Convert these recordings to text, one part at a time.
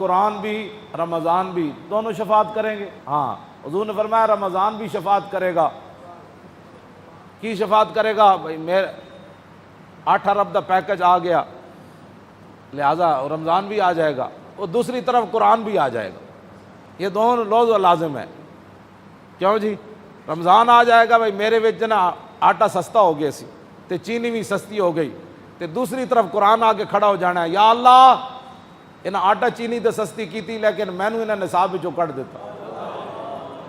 قرآن بھی رمضان بھی دونوں شفاعت کریں گے؟ ہاں، حضور نے فرمایا رمضان بھی شفاعت کرے گا۔ کی شفاعت کرے گا؟ بھائی میرے 8 ارب دا پیکج آ گیا، لہٰذا رمضان بھی آ جائے گا، اور دوسری طرف قرآن بھی آ جائے گا۔ یہ دونوں لوز و لازم ہے۔ کیوں جی؟ رمضان آ جائے گا، بھائی میرے وچ نا آٹا سستا ہو گیا سی تے چینی بھی سستی ہو گئی، تے دوسری طرف قرآن آ کے کھڑا ہو جانا ہے، یا اللہ انہیں آٹا چینی تے سستی کی تھی لیکن میں نے انہیں نصاب وچوں کٹ دیتا۔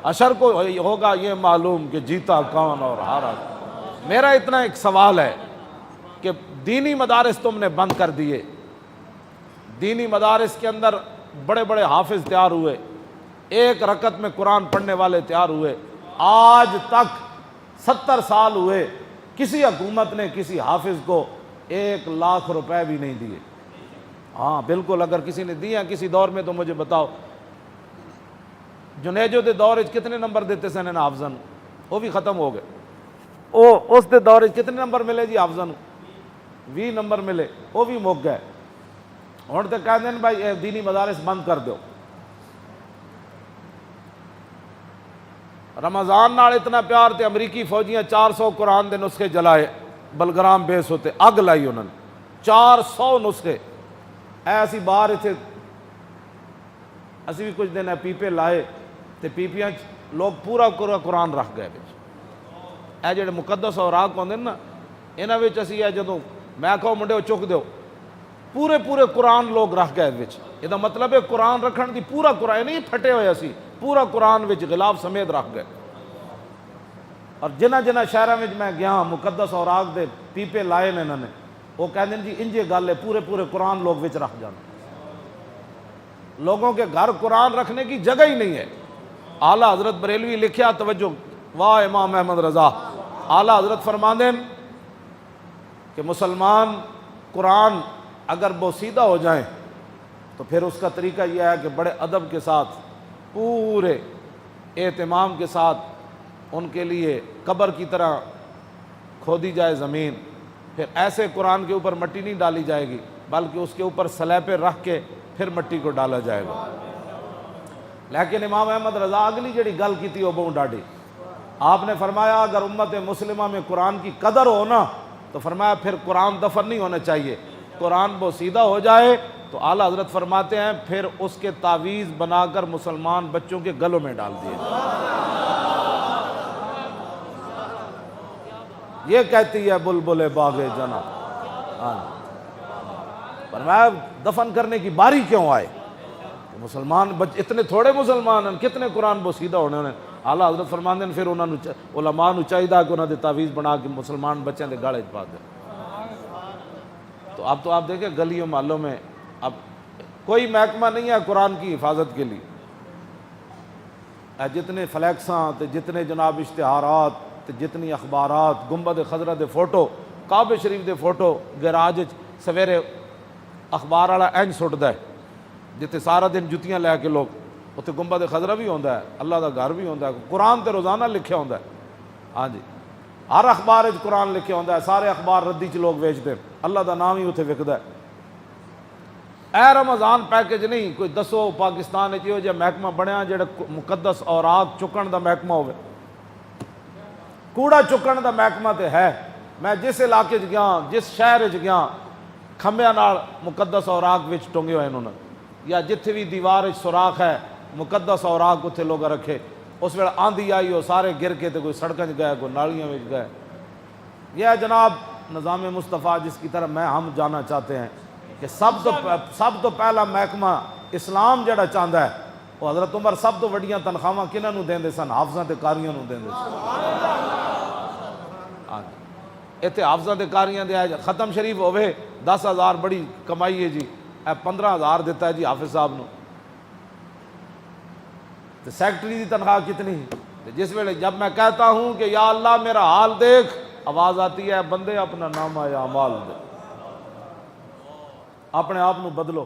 اشر کو ہوگا یہ معلوم کہ جیتا کون اور ہارا۔ میرا اتنا ایک سوال ہے کہ دینی مدارس تم نے بند کر دیے، دینی مدارس کے اندر بڑے بڑے حافظ تیار ہوئے، ایک رکعت میں قرآن پڑھنے والے تیار ہوئے، آج تک 70 سال ہوئے کسی حکومت نے کسی حافظ کو 1 لاکھ روپے بھی نہیں دیے۔ ہاں بالکل، اگر کسی نے دیا کسی دور میں تو مجھے بتاؤ۔ جنیجو دے دور کتنے نمبر دیتے سن ان حافظن؟ وہ بھی ختم ہو گئے۔ اس دے دور کتنے نمبر ملے جی حافظن؟ 20 نمبر ملے، وہ بھی مک گئے۔ ہوں تو کہتے ہیں بھائی اے دینی مدارس بند کر دو۔ رمضان نال اتنا پیار تے امریکی فوجیاں 400 قرآن دے نسخے جلائے، بلگرام بیس ہوتے اگ لائی انہوں نے 400 نسخے۔ ایسی باہر اتنے اسی بھی کچھ دن ہے پیپے لائے تے پیپیاں لوگ پورا قرآن رکھ گئے بچ۔ اے جڑے مقدس اوراق ہوندے نا انہاں وچ اسی ہے جدوں میں کہو منڈے چک دیو پورے قرآن لوگ رکھ گئے بچ۔ یہ مطلب ہے قرآن رکھن دی پورا قرآن نہیں پھٹے ہوئے اسی پورا قرآن وچ غلاف سمیت رکھ گئے۔ اور جنہ شہراں وچ میں گیا مقدس اوراق دے پیپے لائے نے انہوں نے، وہ کہتے ہیں جی انجے گل ہے پورے قرآن لوگ وچ رکھ جانا۔ لوگوں کے گھر قرآن رکھنے کی جگہ ہی نہیں ہے۔ اعلیٰ حضرت بریلوی لکھیا، توجہ، واہ امام احمد رضا، اعلیٰ حضرت فرماندے ہیں کہ مسلمان قرآن اگر بوسیدہ ہو جائیں تو پھر اس کا طریقہ یہ ہے کہ بڑے ادب کے ساتھ پورے اہتمام کے ساتھ ان کے لیے قبر کی طرح کھودی جائے زمین، پھر ایسے قرآن کے اوپر مٹی نہیں ڈالی جائے گی بلکہ اس کے اوپر سلیپے رکھ کے پھر مٹی کو ڈالا جائے گا۔ لیکن امام احمد رضا اگلی جڑی گل کی تھی وہ بہت ڈاڑی، آپ نے فرمایا اگر امت مسلمہ میں قرآن کی قدر ہو نا تو فرمایا پھر قرآن دفن نہیں ہونا چاہیے، قرآن بوسیدہ ہو جائے تو اعلیٰ حضرت فرماتے ہیں پھر اس کے تعویذ بنا کر مسلمان بچوں کے گلوں میں ڈال دیے۔ یہ کہتی ہے بلبل باغ جنا، فرمایا دفن کرنے کی باری کیوں آئے؟ مسلمان اتنے تھوڑے مسلمان ہیں، کتنے قرآن بوسیدہ ہونے ہیں۔ اعلیٰ حضرت فرماتے ہیں پھر انہوں نے علماء نو چاہیے کہ انہوں نے تعویذ بنا کے مسلمان بچوں کے گالے پا دیں۔ تو اب آپ دیکھیں گلیوں محلوں میں اب کوئی محکمہ نہیں ہے قرآن کی حفاظت کے لیے۔ جتنے فلیکساں تے جتنے جناب اشتہارات تے جتنی اخبارات، گنبد خضرا دے فوٹو، کعبہ شریف دے فوٹو گراج سویرے اخبار والا اینج سٹدا ہے جتے سارا دن جتیاں لے کے لوگ اتنے گنبد خضرا بھی ہوندا ہے، اللہ دا گھر بھی ہوندا ہے، قرآن تے روزانہ لکھیا ہوندا ہے۔ ہاں جی، ہر اخبار وچ قرآن لکھیا ہوندا ہے، سارے اخبار ردی چ لوگ ویچتے ہیں، اللہ دا نام ہی اتنے وکدا ہے۔ اے رمضان پیکج نہیں کوئی دسو پاکستان وچ یہ محکمہ بنیا جڑا مقدس اوراق چکن دا محکمہ ہوئے، کوڑا چکن دا محکمہ تے ہے۔ میں جس علاقے چ گیا، جس شہر چ گیا، کھمبیاں نال مقدس اوراق وچ ٹنگے ہوئے انہوں نے، یا جتھے بھی دیوار سوراخ ہے مقدس اوراق اتنے لوگ رکھے۔ اس ویلے آندھی آئی وہ سارے گر کے تو کوئی سڑکیں گئے، کوئی نالیاں میں گئے۔ یہ جناب نظام مصطفیٰ جس کی طرف ہم جانا چاہتے ہیں کہ سب تو پہلا محکمہ اسلام جڑا چاہتا ہے وہ حضرت عمر سب تو وڈیاں تنخواہ کنہاں نوں دیندے سن؟ حافظاں تے قاریاں نوں دیندے سن۔ اتنے حافظاں تے قاریاں دے ختم شریف ہوئے 10,000 بڑی کمائی ہے جی، 15,000 دیتا ہے جی حافظ صاحب نو۔ تو سیکٹری دی تنخواہ کتنی؟ جس ویلے جب میں کہتا ہوں کہ یا اللہ میرا حال دیکھ، آواز آتی ہے بندے اپنا نامہ اعمال دے، اپنے آپ نو بدلو۔